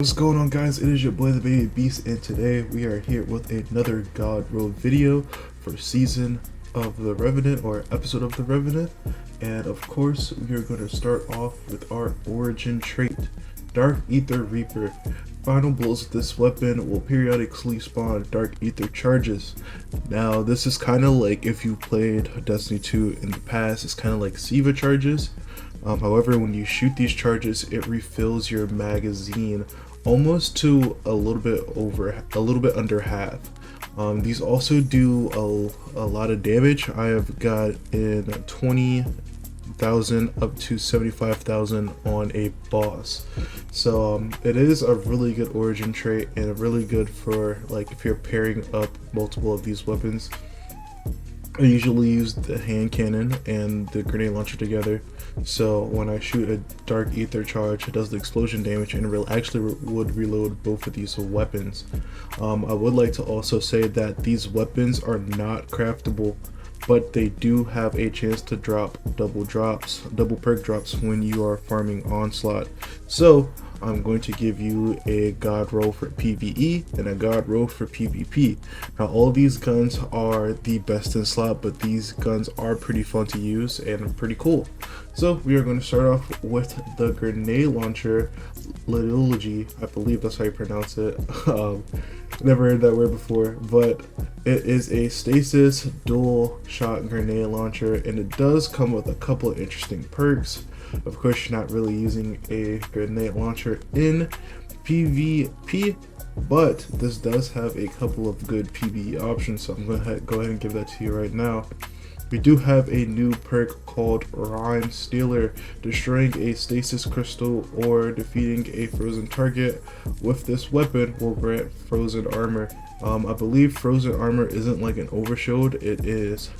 What's going on, guys? It is your boy the baby beast, and today we are here with another God Road video for season of the Revenant, or episode of the Revenant. And of course we are going to start off with our origin trait, Dark Ether Reaper. Final blows with this weapon will periodically spawn Dark Ether charges. Now this is kind of like if you played Destiny 2 in the past, it's kind of like Siva charges. However, when you shoot these charges, it refills your magazine almost to a little bit under half. These also do a lot of damage. I have got in 20,000 up to 75,000 on a boss. So it is a really good origin trait and really good for like if you're pairing up multiple of these weapons. I usually use the hand cannon and the grenade launcher together, so when I shoot a Dark Ether charge, it does the explosion damage and would reload both of these weapons. I would like to also say that these weapons are not craftable, but they do have a chance to drop double perk drops when you are farming Onslaught. So I'm going to give you a god roll for PvE and a god roll for PvP. Now all these guns are the best in slot, but these guns are pretty fun to use and pretty cool. So we are going to start off with the grenade launcher Liturgy. I believe that's how you pronounce it. Never heard that word before, but it is a stasis dual shot grenade launcher, and it does come with a couple of interesting perks. Of course, you're not really using a grenade launcher in PvP, but this does have a couple of good PvE options, so I'm going to go ahead and give that to you right now. We do have a new perk called Rhyme Stealer. Destroying a stasis crystal or defeating a frozen target with this weapon will grant frozen armor. I believe frozen armor isn't like an overshield, it is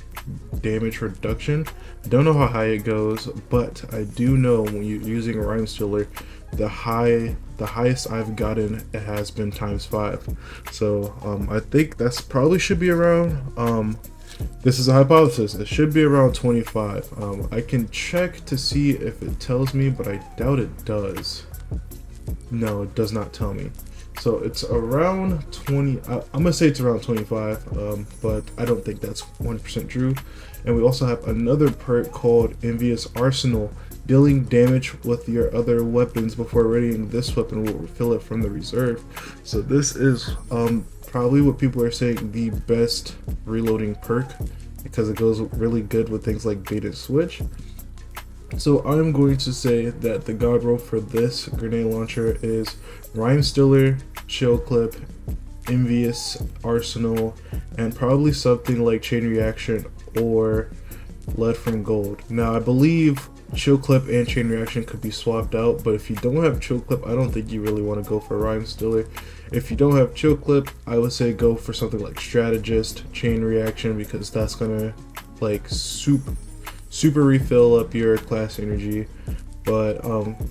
damage reduction. I don't know how high it goes, but I do know when you're using Rhyme Stealer, the highest I've gotten, it has been ×5. So I think that's probably should be around this is a hypothesis, it should be around 25. I can check to see if it tells me, but I doubt it does. No, it does not tell me. So it's around 20, I'm gonna say it's around 25, but I don't think that's 100% true. And we also have another perk called Envious Arsenal. Dealing damage with your other weapons before readying this weapon will refill it from the reserve. So this is probably what people are saying the best reloading perk, because it goes really good with things like bait and switch. So I'm going to say that the god roll for this grenade launcher is Rhyme Stealer, Chill Clip, Envious Arsenal, and probably something like Chain Reaction or Lead from Gold. Now I believe Chill Clip and Chain Reaction could be swapped out, but if you don't have Chill Clip, I don't think you really want to go for Rhyme Stealer. If you don't have Chill Clip, I would say go for something like Strategist, Chain Reaction, because that's gonna like super refill up your class energy. But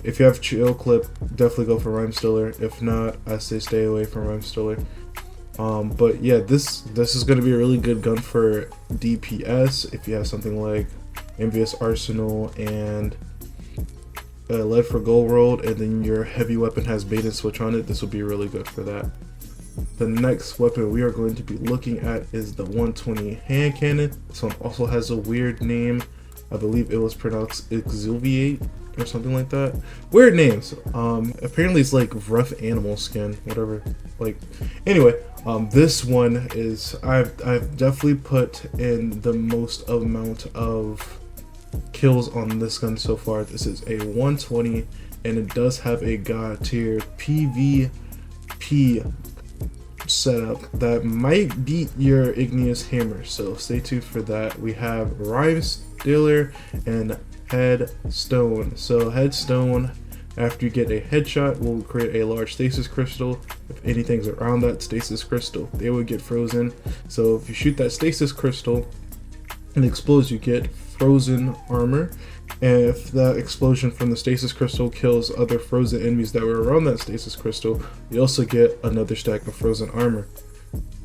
if you have Chill Clip, definitely go for Rhyme Stealer. If not, I say stay away from Rhyme Stealer. But yeah, this is going to be a really good gun for DPS. If you have something like Envious Arsenal and Lead for Gold rolled, and then your heavy weapon has bait and switch on it, this will be really good for that. The next weapon we are going to be looking at is the 120 hand cannon. This one also has a weird name. I believe it was pronounced Exuviate or something like that. Weird names. Apparently it's like rough animal skin, whatever. Like, anyway, this one is I've definitely put in the most amount of kills on this gun so far. This is a 120, and it does have a god tier PvP setup that might beat your igneous hammer, so stay tuned for that. We have Rhyme Stealer and Headstone. So Headstone, after you get a headshot, will create a large stasis crystal. If anything's around that stasis crystal, they will get frozen. So if you shoot that stasis crystal and explodes, you get frozen armor. And if that explosion from the stasis crystal kills other frozen enemies that were around that stasis crystal, you also get another stack of frozen armor.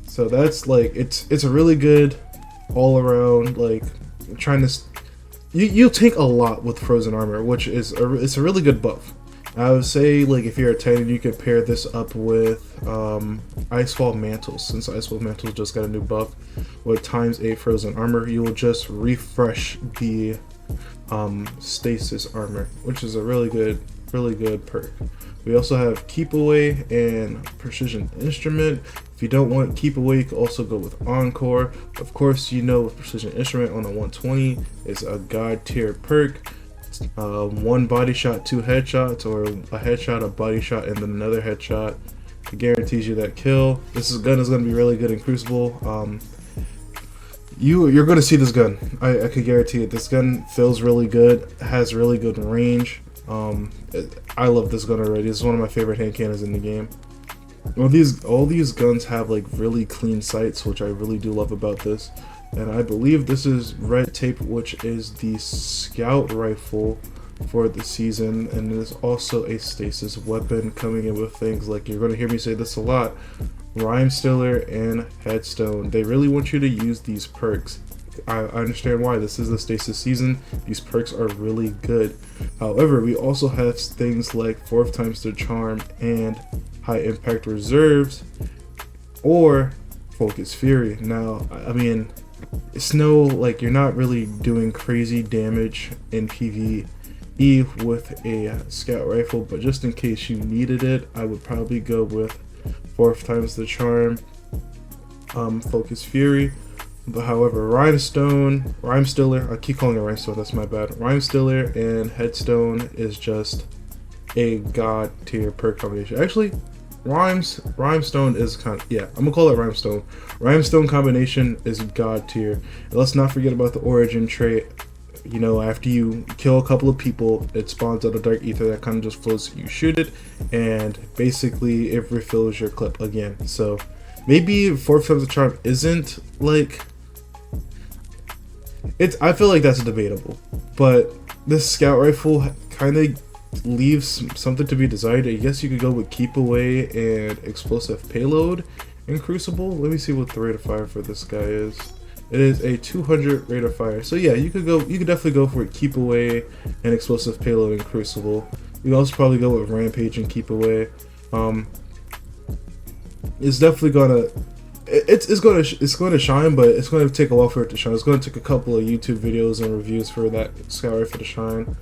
So that's like, it's a really good all around, like, trying to you'll take a lot with frozen armor, which is it's a really good buff. I would say, like, if you're a Titan, you could pair this up with Icefall Mantles, since Icefall Mantles just got a new buff with ×8 frozen armor. You will just refresh the stasis armor, which is a really good perk. We also have Keep Away and Precision Instrument. If you don't want Keep Away, you can also go with Encore. Of course, you know, with Precision Instrument on a 120 is a god tier perk. 1 body shot, 2 headshots, or a headshot, a body shot, and then another headshot. It guarantees you that kill. This gun is going to be really good in Crucible. You're going to see this gun. I can guarantee it. This gun feels really good, has really good range. I love this gun already. This is one of my favorite hand cannons in the game. All these guns have like really clean sights, which I really do love about this. And I believe this is Red Tape, which is the scout rifle for the season, and it is also a stasis weapon, coming in with things like, you're going to hear me say this a lot, Rhyme Stiller and Headstone. They really want you to use these perks. I understand why. This is the stasis season. These perks are really good. However, we also have things like 4th times the charm and high impact reserves or focus fury. Now, I mean, it's no, like, you're not really doing crazy damage in PvE with a scout rifle, but just in case you needed it, I would probably go with 4th times the charm, focus fury. But however, Rhyme Stiller, I keep calling it Rhyme Stiller, that's my bad. Rhyme Stiller and Headstone is just a god tier perk combination. Actually, Rhymestone is kind of, yeah, I'm gonna call it Rhymestone. Rhymestone combination is god tier. And let's not forget about the origin trait. You know, after you kill a couple of people, it spawns out a dark ether that kind of just floats. You shoot it, and basically it refills your clip again. So maybe 4th times the charm isn't like, I feel like that's debatable, but this scout rifle kind of leaves something to be desired. I guess you could go with Keep Away and explosive payload in Crucible. Let me see what the rate of fire for this guy is. It is a 200 rate of fire. So yeah, you could definitely go for Keep Away and explosive payload in Crucible. You can also probably go with Rampage and Keep Away. It's definitely gonna, it's going to shine, but it's going to take a while for it to shine. It's going to take a couple of YouTube videos and reviews for that scout rifle to shine.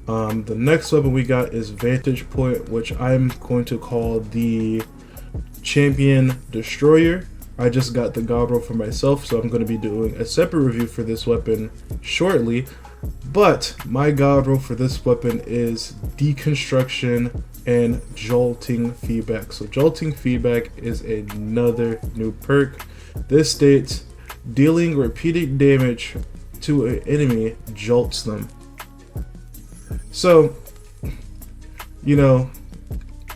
The next weapon we got is Vantage Point, which I'm going to call the Champion Destroyer. I just got the god roll for myself, so I'm going to be doing a separate review for this weapon shortly. But my god roll for this weapon is Deconstruction and Jolting Feedback. So Jolting Feedback is another new perk. This states dealing repeated damage to an enemy jolts them. So, you know,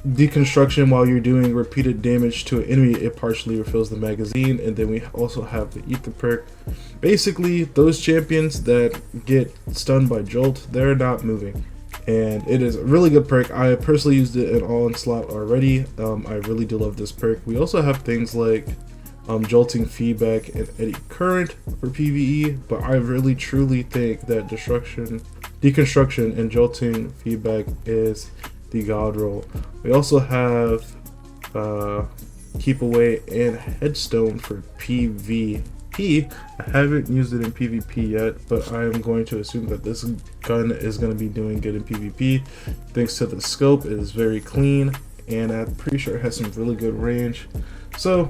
deconstruction, while you're doing repeated damage to an enemy, it partially refills the magazine. And then we also have the ether perk. Basically, those champions that get stunned by jolt, they're not moving, and it is a really good perk. I personally used it in onslaught already. I really do love this perk. We also have things like Jolting Feedback and Eddy Current for PvE, but I really truly think that Deconstruction and Jolting Feedback is the god roll. We also have Keep Away and Headstone for PvP. I haven't used it in PvP yet, but I am going to assume that this gun is going to be doing good in PvP. Thanks to the scope, it is very clean, and I'm pretty sure it has some really good range. So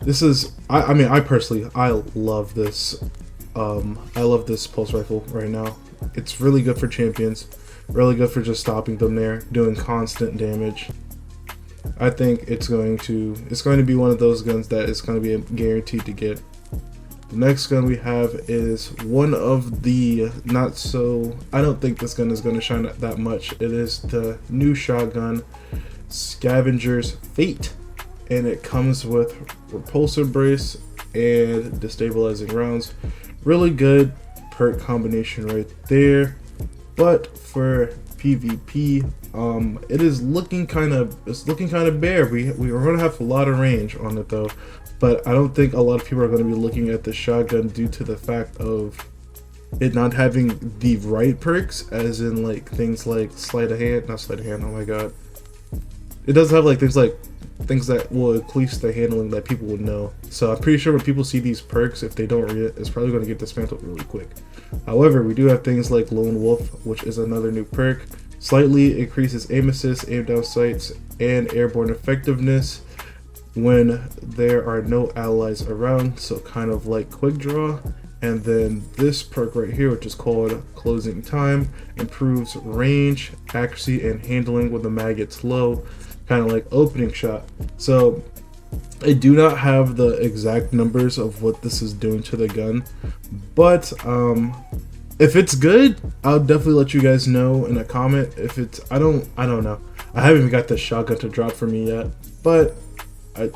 this is, I mean, I personally, I love this. I love this pulse rifle right now. It's really good for champions, really good for just stopping them there, doing constant damage. I think it's going to be one of those guns that is going to be guaranteed to get. The next gun we have is one of the not so, I don't think this gun is going to shine that much. It is the new shotgun, Scavenger's Fate, and it comes with repulsor brace and destabilizing rounds. Really good perk combination right there. But for PvP, it is looking kind of bare. We are going to have a lot of range on it though, but I don't think a lot of people are going to be looking at the shotgun due to the fact of it not having the right perks, as in like things like sleight of hand, not sleight of hand, oh my god. It doesn't have like things that will increase the handling that people would know. So I'm pretty sure when people see these perks, if they don't read it, it's probably going to get dismantled really quick. However, we do have things like Lone Wolf, which is another new perk. Slightly increases aim assist, aim down sights, and airborne effectiveness when there are no allies around, so kind of like quick draw. And then this perk right here, which is called Closing Time, improves range, accuracy, and handling when the mag gets low, kind of like Opening Shot. So I do not have the exact numbers of what this is doing to the gun, but if it's good, I'll definitely let you guys know in a comment. If it's, I don't know. I haven't even got the shotgun to drop for me yet, but I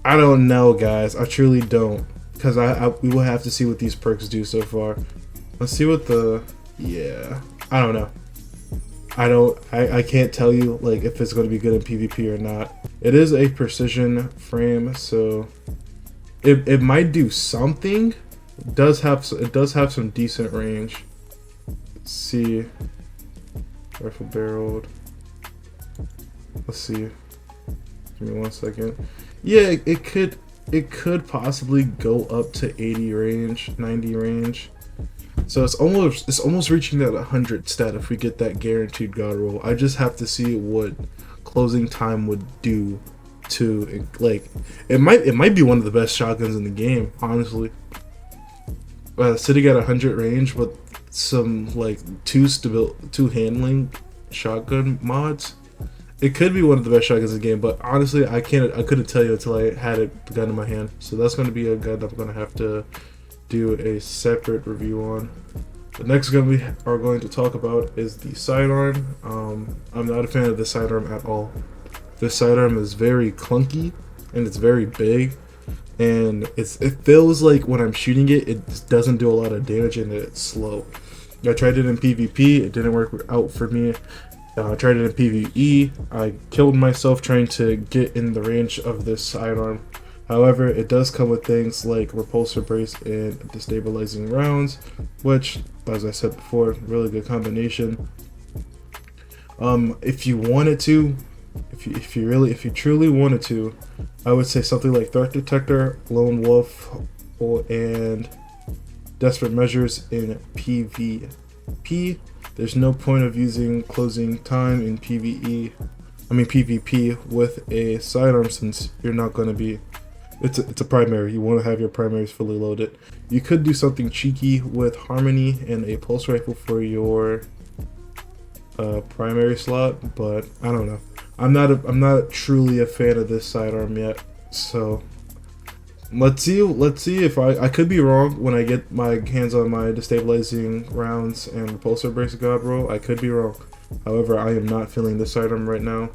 don't know, guys. I truly don't, because we will have to see what these perks do so far. Let's see what yeah, I don't know. I can't tell you like if it's going to be good in PvP or not. It is a precision frame, so it might do something. It does have some decent range. Let's see. Rifle barreled. Let's see. Give me 1 second. Yeah, it could possibly go up to 80 range, 90 range. So it's almost reaching that 100 stat if we get that guaranteed god roll. I just have to see what Closing Time would do to, like, it might be one of the best shotguns in the game, honestly. Sitting at 100 range with some like two handling shotgun mods, it could be one of the best shotguns in the game. But honestly, I couldn't tell you until I had the gun in my hand. So that's going to be a gun that I'm going to have to do a separate review on. The next gun we are going to talk about is the sidearm. I'm not a fan of the sidearm at all. This sidearm is very clunky and it's very big, and it feels like when I'm shooting it, it doesn't do a lot of damage and it's slow. I tried it in PvP, it didn't work out for me. I tried it in PvE, I killed myself trying to get in the range of this sidearm. However, it does come with things like repulsor brace and destabilizing rounds, which, as I said before, really good combination. If you wanted to, if you truly wanted to, I would say something like Threat Detector, Lone Wolf, and Desperate Measures in PvP. There's no point of using Closing Time in PvP with a sidearm, since you're not going to be. It's a primary. You want to have your primaries fully loaded. You could do something cheeky with Harmony and a pulse rifle for your primary slot, but I don't know. I'm not truly a fan of this sidearm yet. So let's see if I could be wrong when I get my hands on my destabilizing rounds and repulsor brace god roll. I could be wrong. However, I am not feeling this sidearm right now.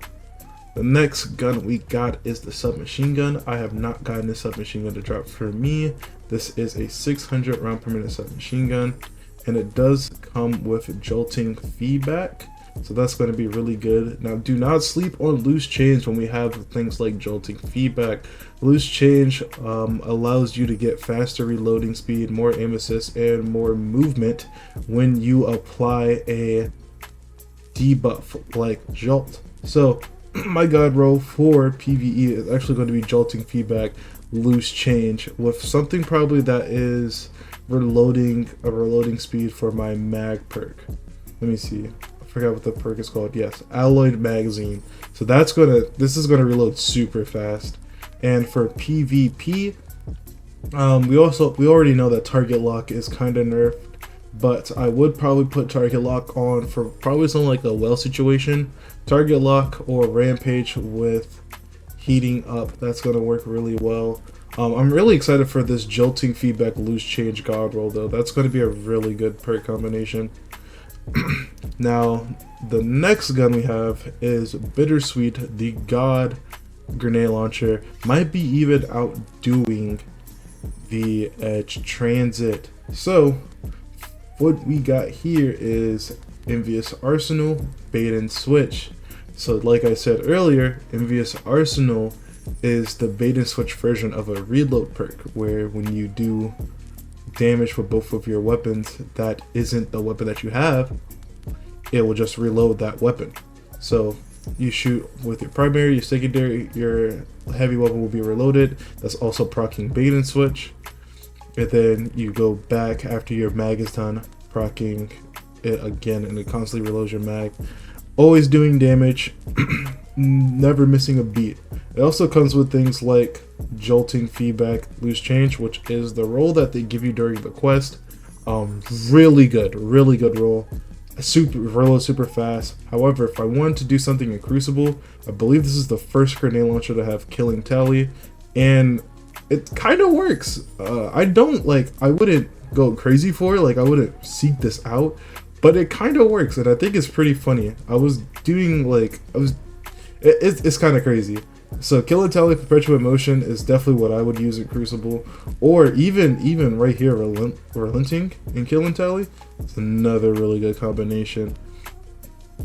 The next gun we got is the submachine gun. I have not gotten this submachine gun to drop for me. This is a 600 round per minute submachine gun, and it does come with jolting feedback, so that's going to be really good. Now, do not sleep on loose change when we have things like jolting feedback. Loose change allows you to get faster reloading speed, more aim assist, and more movement when you apply a debuff like jolt. So my god roll for PvE is actually going to be jolting feedback, loose change, with something probably that is a reloading speed for my mag perk. Let me see. I forgot what the perk is called. Yes, alloyed magazine. So this is gonna reload super fast. And for PvP, we already know that target lock is kind of nerfed, but I would probably put target lock on for probably something like a well situation. Target lock or rampage with heating up, that's going to work really well. I'm really excited for this jolting feedback loose change god roll though. That's going to be a really good perk combination. Now, the next gun we have is Bittersweet, the god grenade launcher. Might be even outdoing the Edge Transit. So what we got here is Envious Arsenal, bait and switch. So like I said earlier, Envious Arsenal is the bait and switch version of a reload perk, where when you do damage with both of your weapons that isn't the weapon that you have, it will just reload that weapon. So you shoot with your primary, your secondary, your heavy weapon will be reloaded. That's also proccing bait and switch. And then you go back after your mag is done, proccing it again, and it constantly reloads your mag. Always doing damage, never missing a beat. It also comes with things like jolting, feedback, loose change, which is the roll that they give you during the quest. Really good roll. Reload super fast. However, if I wanted to do something in Crucible, I believe this is the first grenade launcher to have killing tally, and it kind of works. I wouldn't go crazy for it, like I wouldn't seek this out, but it kind of works, and I think it's pretty funny. It's kind of crazy. So killing tally, perpetuate motion is definitely what I would use in Crucible, or even right here, relenting and killing tally. It's another really good combination.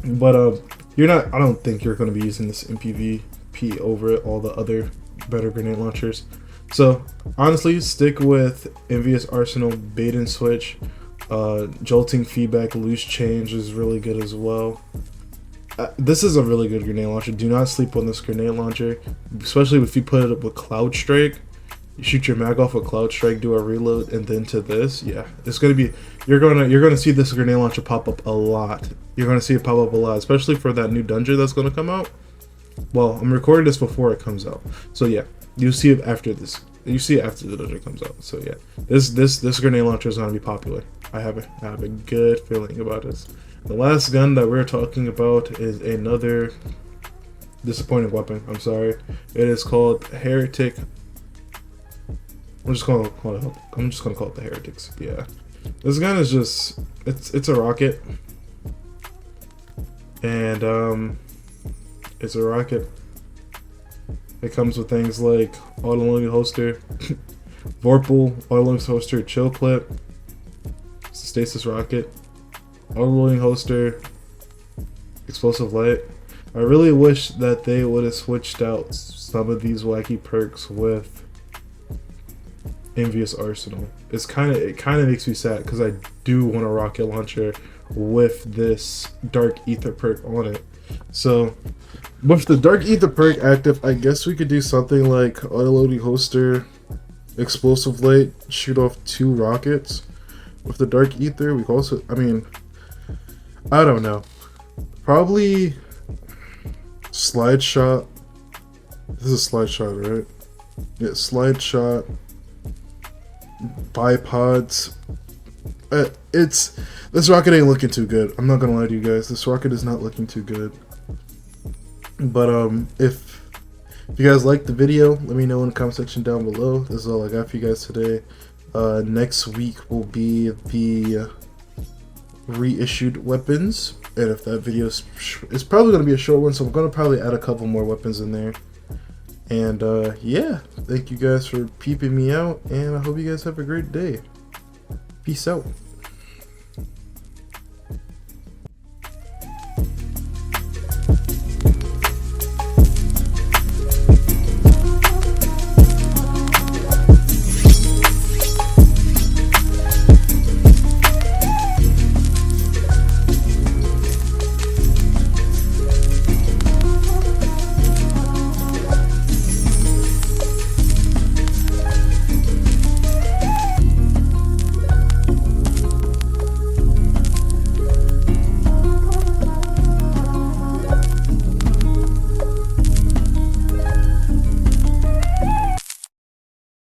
But I don't think you're going to be using this in PvP over all the other better grenade launchers. So honestly, stick with Envious Arsenal, bait and switch. Jolting, feedback, loose change is really good as well. This is a really good grenade launcher. Do not sleep on this grenade launcher, especially if you put it up with Cloud Strike. You shoot your mag off with Cloud Strike, do a reload, and then to this. Yeah, it's gonna be, you're gonna see this grenade launcher pop up a lot. You're gonna see it pop up a lot, especially for that new dungeon that's gonna come out. Well, I'm recording this before it comes out, so yeah, you'll see it after this. You see it after the dungeon comes out. So yeah, this grenade launcher is gonna be popular. I have a good feeling about this. The last gun that we're talking about is another disappointing weapon. I'm sorry. It is called Heretic. I'm just gonna call it the Heretics. Yeah, this gun is just it's a rocket, and it's a rocket. It comes with things like auto-loading holster, Vorpal, auto-loading holster, chill clip, it's a stasis rocket, auto-loading holster, explosive light. I really wish that they would have switched out some of these wacky perks with Envious Arsenal. It kind of makes me sad because I do want a rocket launcher with this Dark Ether perk on it. So with the Dark Ether perk active, I guess we could do something like auto-loading holster, explosive light, shoot off 2 rockets. With the Dark Ether, we could also, I don't know, probably slide shot. This is a slide shot, right? Yeah, slide shot, bipods. This rocket ain't looking too good. I'm not gonna lie to you guys. This rocket is not looking too good. But if you guys liked the video, let me know in the comment section down below. This is all I got for you guys today. Next week will be the reissued weapons, and if that video is probably going to be a short one, so I'm going to probably add a couple more weapons in there. And yeah, thank you guys for peeping me out, and I hope you guys have a great day. Peace out.